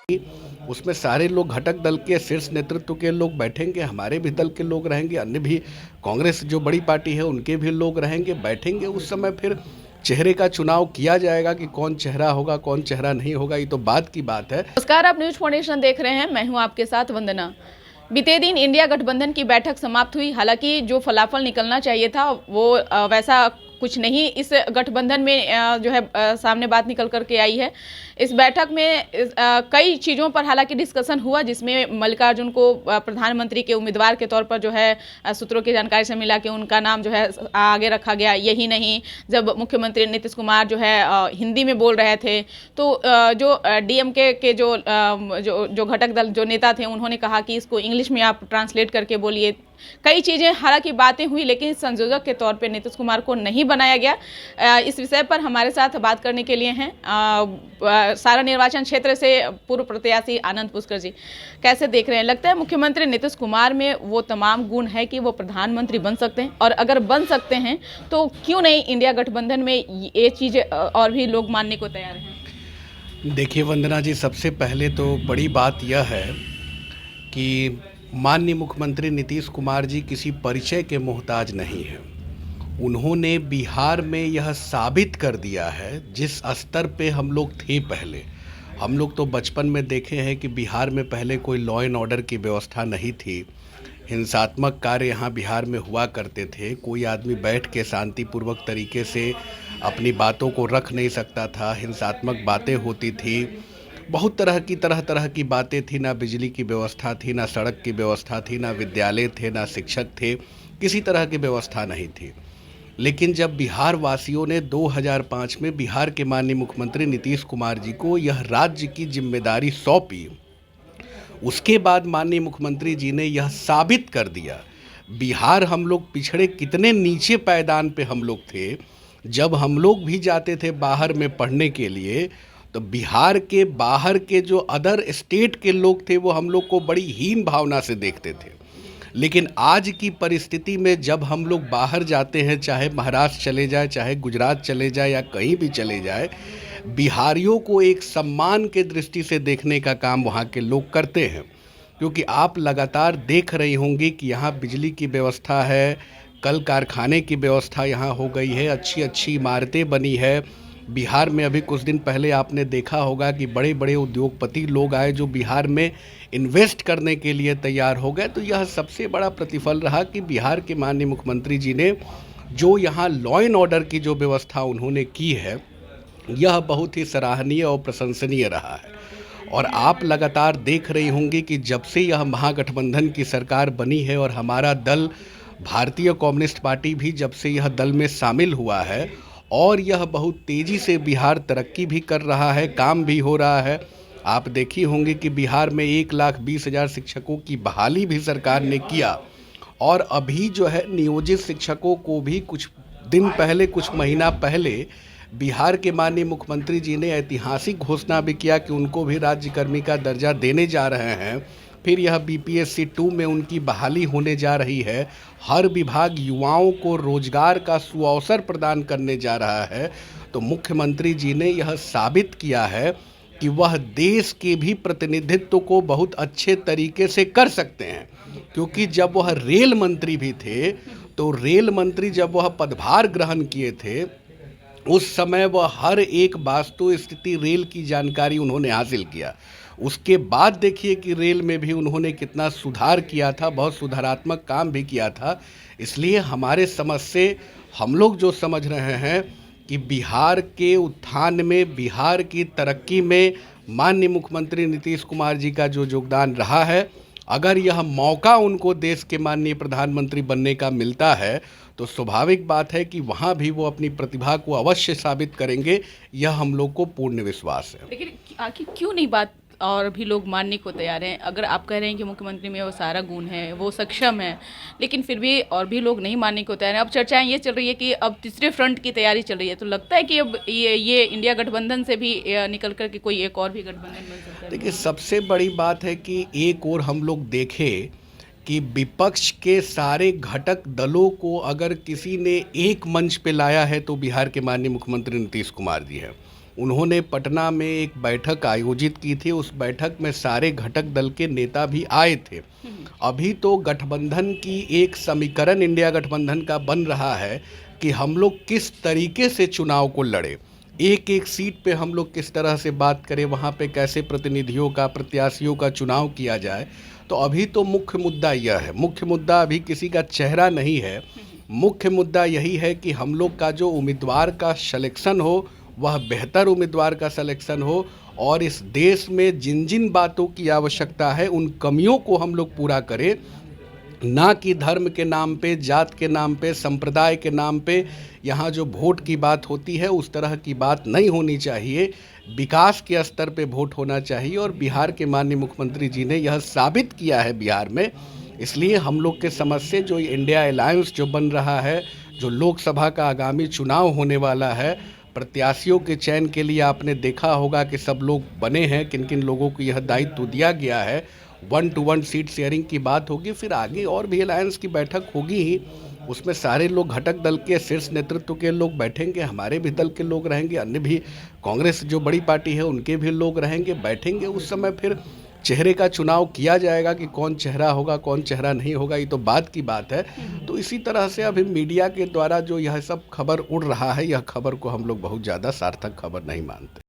उसमें सारे लोग घटक दल के शीर्ष नेतृत्व के लोग बैठेंगे, हमारे भी दल के लोग रहेंगे, अन्य भी कांग्रेस जो बड़ी पार्टी है उनके भी लोग रहेंगे, बैठेंगे। उस समय फिर चेहरे का चुनाव किया जाएगा कि कौन चेहरा होगा कौन चेहरा नहीं होगा, ये तो बाद की बात है। नमस्कार, आप न्यूज फाउंडेशन देख रहे हैं। मैं हूं आपके साथ वंदना। बीते दिन इंडिया गठबंधन की बैठक समाप्त हुई। हालांकि जो फलाफल निकलना चाहिए था वो वैसा कुछ नहीं इस गठबंधन में जो है सामने बात निकल करके आई है। इस बैठक में कई चीज़ों पर हालांकि डिस्कशन हुआ, जिसमें मल्लिकार्जुन को प्रधानमंत्री के उम्मीदवार के तौर पर जो है सूत्रों की जानकारी से मिला कि उनका नाम जो है आगे रखा गया। यही नहीं, जब मुख्यमंत्री नीतीश कुमार जो है हिंदी में बोल रहे थे तो जो डीएमके के जो घटक दल जो नेता थे उन्होंने कहा कि इसको इंग्लिश में आप ट्रांसलेट करके बोलिए। कई चीज़ें हालांकि बातें हुई, लेकिन संयोजक के तौर पे नीतीश कुमार को नहीं बनाया गया। इस विषय पर हमारे साथ बात करने के लिए हैं सारा निर्वाचन क्षेत्र से पूर्व प्रत्याशी आनंद पुष्कर जी। कैसे देख रहे हैं? लगता है मुख्यमंत्री नीतीश कुमार में वो तमाम गुण है कि वो प्रधानमंत्री बन सकते हैं, और अगर बन सकते हैं तो क्यों नहीं इंडिया गठबंधन में ये चीज़ और भी लोग मानने को तैयार हैं? देखिए वंदना जी, सबसे पहले तो बड़ी बात यह है कि माननीय मुख्यमंत्री नीतीश कुमार जी किसी परिचय के मोहताज नहीं हैं। उन्होंने बिहार में यह साबित कर दिया है जिस स्तर पे हम लोग थे पहले। हम लोग तो बचपन में देखे हैं कि बिहार में पहले कोई लॉ एंड ऑर्डर की व्यवस्था नहीं थी। हिंसात्मक कार्य यहाँ बिहार में हुआ करते थे। कोई आदमी बैठ के शांतिपूर्वक तरीके से अपनी बातों को रख नहीं सकता था। हिंसात्मक बातें होती थी, बहुत तरह की बातें थी। ना बिजली की व्यवस्था थी, ना सड़क की व्यवस्था थी, ना विद्यालय थे, ना शिक्षक थे, किसी तरह की व्यवस्था नहीं थी। लेकिन जब बिहार वासियों ने 2005 में बिहार के माननीय मुख्यमंत्री नीतीश कुमार जी को यह राज्य की जिम्मेदारी सौंपी, उसके बाद माननीय मुख्यमंत्री जी ने यह साबित कर दिया। बिहार हम लोग पिछड़े कितने नीचे पायदान पे हम लोग थे। जब हम लोग भी जाते थे बाहर में पढ़ने के लिए तो बिहार के बाहर के जो अदर स्टेट के लोग थे वो हम लोग को बड़ी हीन भावना से देखते थे। लेकिन आज की परिस्थिति में जब हम लोग बाहर जाते हैं, चाहे महाराष्ट्र चले जाए, चाहे गुजरात चले जाए या कहीं भी चले जाए, बिहारियों को एक सम्मान के दृष्टि से देखने का काम वहाँ के लोग करते हैं। क्योंकि आप लगातार देख रही होंगी कि यहाँ बिजली की व्यवस्था है, कल कारखाने की व्यवस्था यहाँ हो गई है, अच्छी अच्छी इमारतें बनी है। बिहार में अभी कुछ दिन पहले आपने देखा होगा कि बड़े बड़े उद्योगपति लोग आए जो बिहार में इन्वेस्ट करने के लिए तैयार हो गए। तो यह सबसे बड़ा प्रतिफल रहा कि बिहार के माननीय मुख्यमंत्री जी ने जो यहाँ लॉ एंड ऑर्डर की जो व्यवस्था उन्होंने की है, यह बहुत ही सराहनीय और प्रशंसनीय रहा है। और आप लगातार देख रही होंगी कि जब से यह महागठबंधन की सरकार बनी है और हमारा दल भारतीय कम्युनिस्ट पार्टी भी जब से यह दल में शामिल हुआ है, और यह बहुत तेज़ी से बिहार तरक्की भी कर रहा है, काम भी हो रहा है। आप देखी होंगी कि बिहार में 1,20,000 शिक्षकों की बहाली भी सरकार ने किया, और अभी जो है नियोजित शिक्षकों को भी कुछ दिन पहले, कुछ महीना पहले बिहार के माननीय मुख्यमंत्री जी ने ऐतिहासिक घोषणा भी किया कि उनको भी राज्यकर्मी का दर्जा देने जा रहे हैं। फिर यह बीपीएससी 2 में उनकी बहाली होने जा रही है। हर विभाग युवाओं को रोजगार का सुअवसर प्रदान करने जा रहा है। तो मुख्यमंत्री जी ने यह साबित किया है कि वह देश के भी प्रतिनिधित्व को बहुत अच्छे तरीके से कर सकते हैं। क्योंकि जब वह रेल मंत्री भी थे, तो रेल मंत्री जब वह पदभार ग्रहण किए थे, उस समय वह हर एक वास्तु स्थिति रेल की जानकारी उन्होंने हासिल किया। उसके बाद देखिए कि रेल में भी उन्होंने कितना सुधार किया था, बहुत सुधारात्मक काम भी किया था। इसलिए हमारे समझ से हम लोग जो समझ रहे हैं कि बिहार के उत्थान में, बिहार की तरक्की में माननीय मुख्यमंत्री नीतीश कुमार जी का जो योगदान रहा है, अगर यह मौका उनको देश के माननीय प्रधानमंत्री बनने का मिलता है तो स्वाभाविक बात है कि वहाँ भी वो अपनी प्रतिभा को अवश्य साबित करेंगे। यह हम लोग को पूर्ण विश्वास है। लेकिन आखिर क्यों नहीं बात और भी लोग मानने को तैयार हैं? अगर आप कह रहे हैं कि मुख्यमंत्री में वो सारा गुण है, वो सक्षम है, लेकिन फिर भी और भी लोग नहीं मानने को तैयार हैं। अब चर्चाएं ये चल रही है कि अब तीसरे फ्रंट की तैयारी चल रही है, तो लगता है कि अब ये इंडिया गठबंधन से भी निकल कर के कोई एक और भी गठबंधन बन सकता है। देखिए, सबसे बड़ी बात है कि एक और हम लोग देखें कि विपक्ष के सारे घटक दलों को अगर किसी ने एक मंच पे लाया है तो बिहार के माननीय मुख्यमंत्री नीतीश कुमार जी हैं। उन्होंने पटना में एक बैठक आयोजित की थी। उस बैठक में सारे घटक दल के नेता भी आए थे। अभी तो गठबंधन की एक समीकरण इंडिया गठबंधन का बन रहा है कि हम लोग किस तरीके से चुनाव को लड़े, एक एक सीट पे हम लोग किस तरह से बात करें, वहाँ पे कैसे प्रतिनिधियों का, प्रत्याशियों का चुनाव किया जाए। तो अभी तो मुख्य मुद्दा यह है, मुख्य मुद्दा अभी किसी का चेहरा नहीं है। मुख्य मुद्दा यही है कि हम लोग का जो उम्मीदवार का सिलेक्शन हो वह बेहतर उम्मीदवार का सिलेक्शन हो, और इस देश में जिन जिन बातों की आवश्यकता है उन कमियों को हम लोग पूरा करें, ना कि धर्म के नाम पे, जात के नाम पे, संप्रदाय के नाम पे यहाँ जो वोट की बात होती है उस तरह की बात नहीं होनी चाहिए। विकास के स्तर पे वोट होना चाहिए, और बिहार के माननीय मुख्यमंत्री जी ने यह साबित किया है बिहार में। इसलिए हम लोग के समझ से जो इंडिया अलायंस जो बन रहा है, जो लोकसभा का आगामी चुनाव होने वाला है, प्रत्याशियों के चयन के लिए आपने देखा होगा कि सब लोग बने हैं, किन किन लोगों को यह दायित्व दिया गया है। 1-to-1 सीट शेयरिंग की बात होगी, फिर आगे और भी अलायंस की बैठक होगी ही। उसमें सारे लोग घटक दल के शीर्ष नेतृत्व के लोग बैठेंगे, हमारे भी दल के लोग रहेंगे, अन्य भी कांग्रेस जो बड़ी पार्टी है उनके भी लोग रहेंगे, बैठेंगे। उस समय फिर चेहरे का चुनाव किया जाएगा कि कौन चेहरा होगा, कौन चेहरा नहीं होगा, ये तो बात की बात है। तो इसी तरह से अभी मीडिया के द्वारा जो यह सब खबर उड़ रहा है, यह खबर को हम लोग बहुत ज़्यादा सार्थक खबर नहीं मानते।